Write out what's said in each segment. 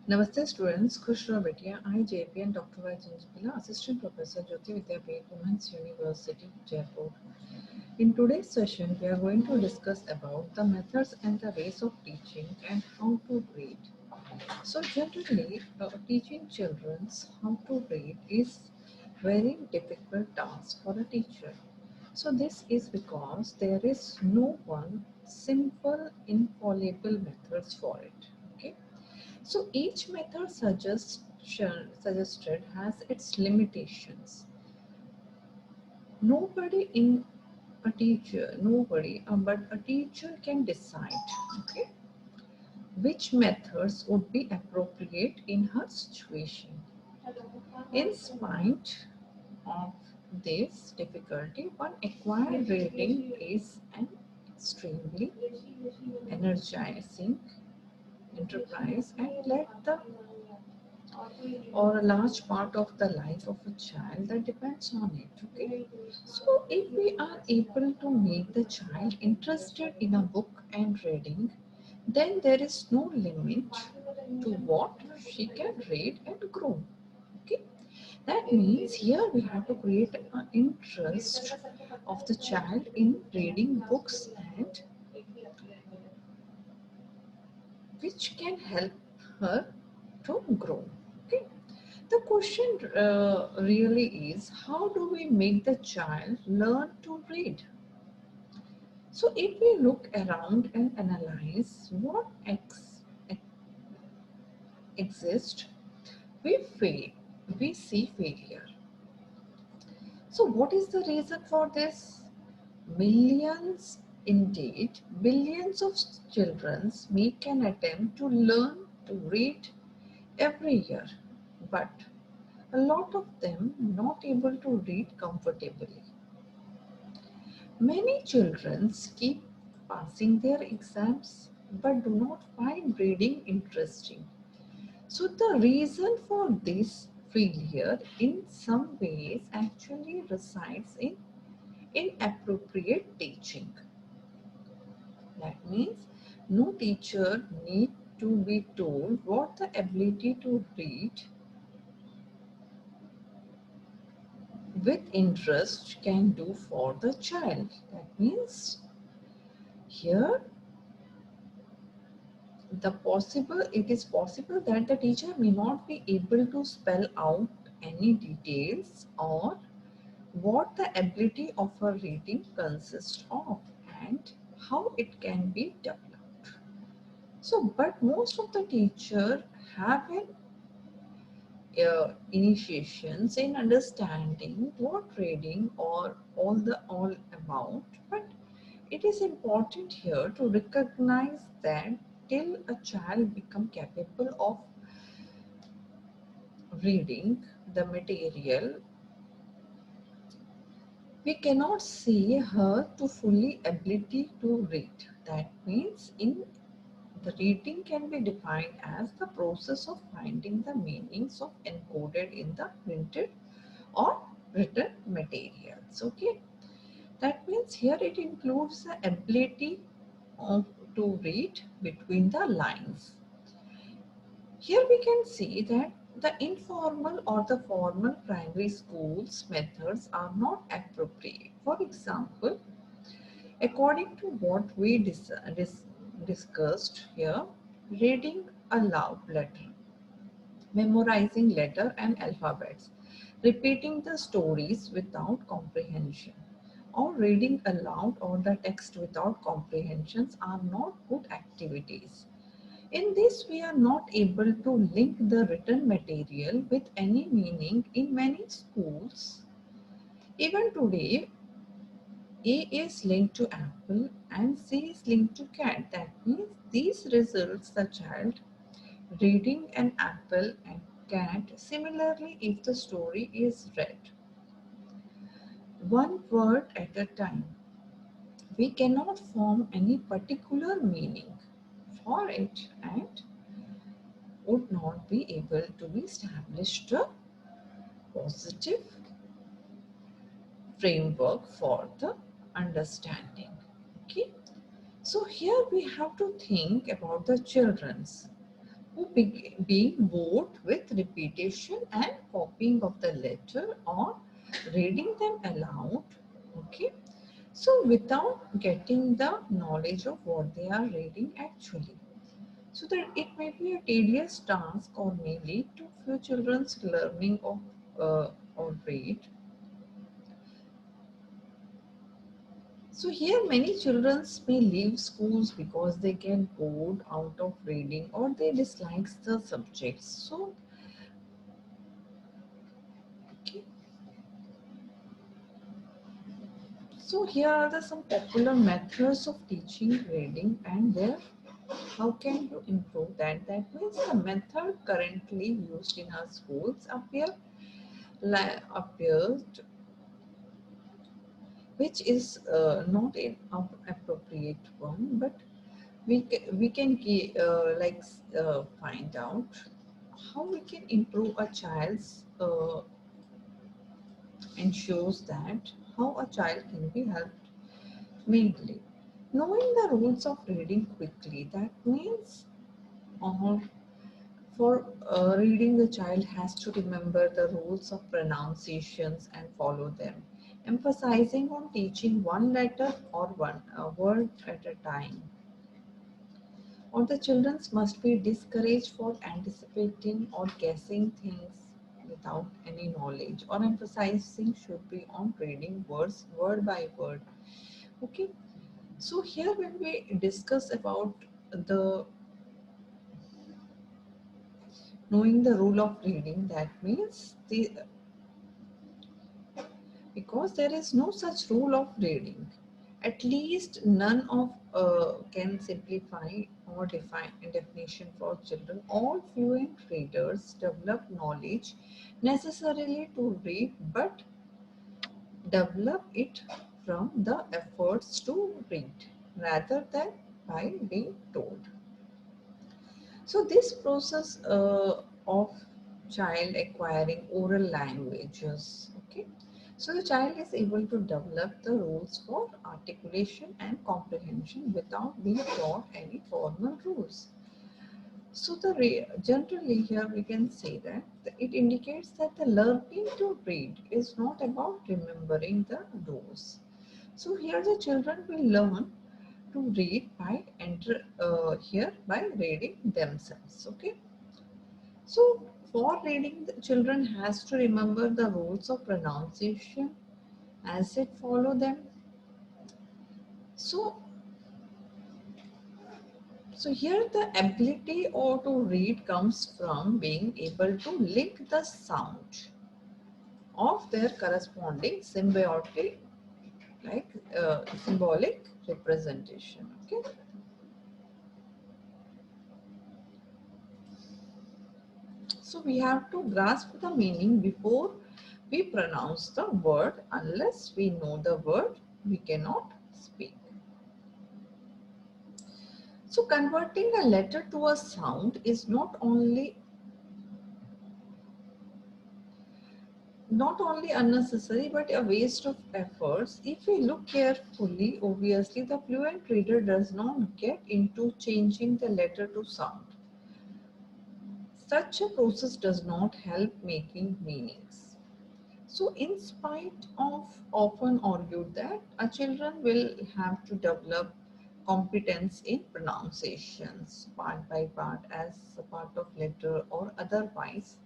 Namaste students, Khushra Betiya. I, JP and Dr. Y. Chandrakala, Assistant Professor, Jyoti Vidyapeeth, Women's University, Jaipur. In today's session, we are going to discuss about the methods and the ways of teaching and how to read. So generally, teaching children how to read is very difficult task for a teacher. So this is because there is no one simple infallible methods for it. Okay. So each method suggested has its limitations. Nobody in a teacher, nobody, but a teacher can decide, okay, which methods would be appropriate in her situation. In spite of this difficulty, one acquired reading is an extremely energizing enterprise and let the or a large part of the life of a child that depends on it. Okay, so if we are able to make the child interested in a book and reading, then there is no limit to what she can read and grow. Okay, that means here we have to create an interest of the child in reading books and which can help her to grow. Okay. The question really is, how do we make the child learn to read? So if we look around and analyze what exists, we see failure. So what is the reason for this? Millions, indeed, billions of children make an attempt to learn to read every year, but a lot of them not able to read comfortably. Many children keep passing their exams but do not find reading interesting. So the reason for this failure in some ways actually resides in inappropriate teaching. That means no teacher need to be told what the ability to read with interest can do for the child. That means here it is possible that the teacher may not be able to spell out any details or what the ability of a reading consists of and how it can be developed. So, but most of the teacher have an initiations in understanding what reading or all about, but it is important here to recognize that till a child become capable of reading the material, we cannot see her to fully ability to read. That means in the reading can be defined as the process of finding the meanings of encoded in the printed or written materials. Okay, that means here it includes the ability of to read between the lines. Here we can see that the informal or the formal primary schools methods are not appropriate. For example, according to what we discussed here, reading aloud letter, memorizing letter and alphabets, repeating the stories without comprehension, or reading aloud or the text without comprehensions are not good activities. In this, we are not able to link the written material with any meaning in many schools. Even today, A is linked to apple and C is linked to cat. That means these results the child reading an apple and cat. Similarly, if the story is read one word at a time, we cannot form any particular meaning for it and would not be able to be established a positive framework for the understanding. Okay, so here we have to think about the children's. who being bored with repetition and copying of the letter or reading them aloud. Okay, so without getting the knowledge of what they are reading actually. So that it may be a tedious task or may lead to few children's learning of or read. So here many children may leave schools because they get bored out of reading or they dislike the subjects. So okay. So here are some popular methods of teaching reading and there how can you improve that? That means the method currently used in our schools appears which is not an appropriate one, but we can find out how we can improve a child's ensures that how a child can be helped mainly knowing the rules of reading quickly. That means or for reading, the child has to remember the rules of pronunciations and follow them, emphasizing on teaching one letter or one word at a time. Or the children must be discouraged for anticipating or guessing things without any knowledge, or emphasizing should be on reading words word by word. Okay, so here when we discuss about the knowing the rule of reading, that means because there is no such rule of reading, at least none of can simplify or define a definition for children. All fluent readers develop knowledge necessarily to read, but develop it from the efforts to read rather than by being told. So this process of child acquiring oral languages, okay. So the child is able to develop the rules for articulation and comprehension without being taught any formal rules. So generally here we can say that it indicates that the learning to read is not about remembering the rules. So here the children will learn to read by here by reading themselves. Okay. So for reading, the children has to remember the rules of pronunciation as it follow them. So here the ability or to read comes from being able to link the sound of their corresponding symbiotic symbolic representation. Okay. So we have to grasp the meaning before we pronounce the word. Unless we know the word, we cannot speak. So converting a letter to a sound is not only unnecessary but a waste of efforts. If we look carefully, obviously the fluent reader does not get into changing the letter to sound. Such a process does not help making meanings. So in spite of often argued that a children will have to develop competence in pronunciations part by part as a part of letter or otherwise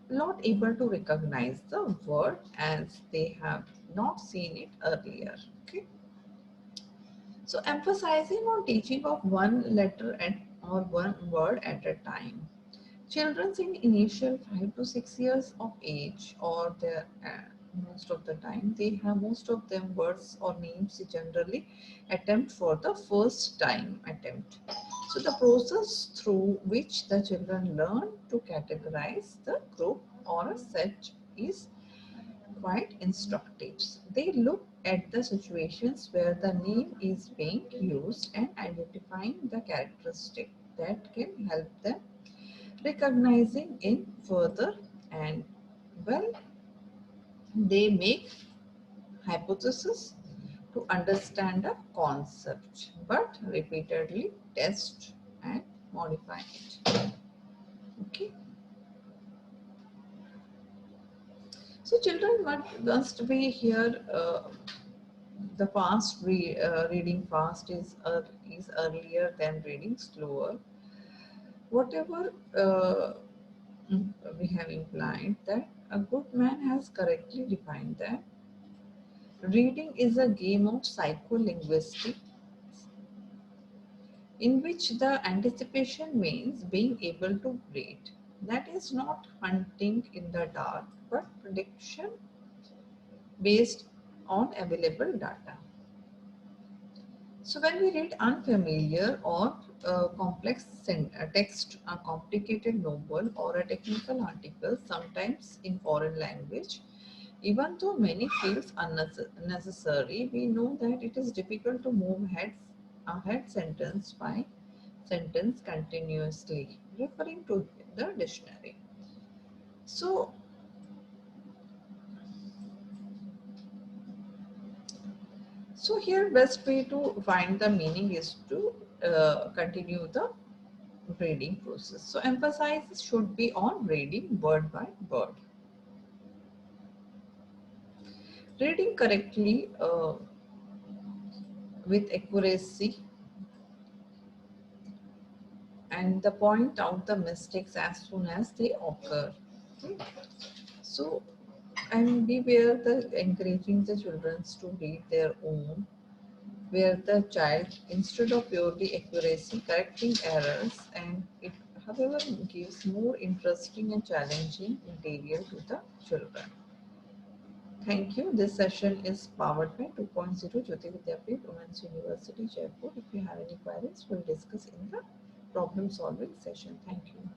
not able to recognize the word as they have not seen it earlier. Okay. So emphasizing on teaching of one letter or one word at a time. Children in initial 5 to 6 years of age or their most of the time they have most of them words or names generally attempt for the first time attempt. So the process through which the children learn to categorize the group or a set is quite instructive. They look at the situations where the name is being used and identifying the characteristic that can help them recognizing in further and well they make hypothesis to understand a concept but repeatedly test and modify it. Okay. So children must be here. The reading fast is earlier than reading slower. Whatever we have implied that a good man has correctly defined that reading is a game of psycholinguistics in which the anticipation means being able to read. That is not hunting in the dark, but prediction based on available data. So when we read unfamiliar or text, a complicated novel or a technical article, sometimes in foreign language, even though many feels unnecessary, we know that it is difficult to move ahead sentence by sentence continuously, referring to the dictionary. So, so here best way to find the meaning is to continue the reading process. So emphasis should be on reading word by word. Reading correctly with accuracy and the point out the mistakes as soon as they occur. Okay. So and beware the encouraging the children to read their own, where the child instead of purely accuracy correcting errors and it however gives more interesting and challenging material to the children. Thank you. This session is powered by 2.0 Jyoti Vidyapeeth, Women's University, Jaipur. If you have any queries, we'll discuss in the problem solving session. Thank you.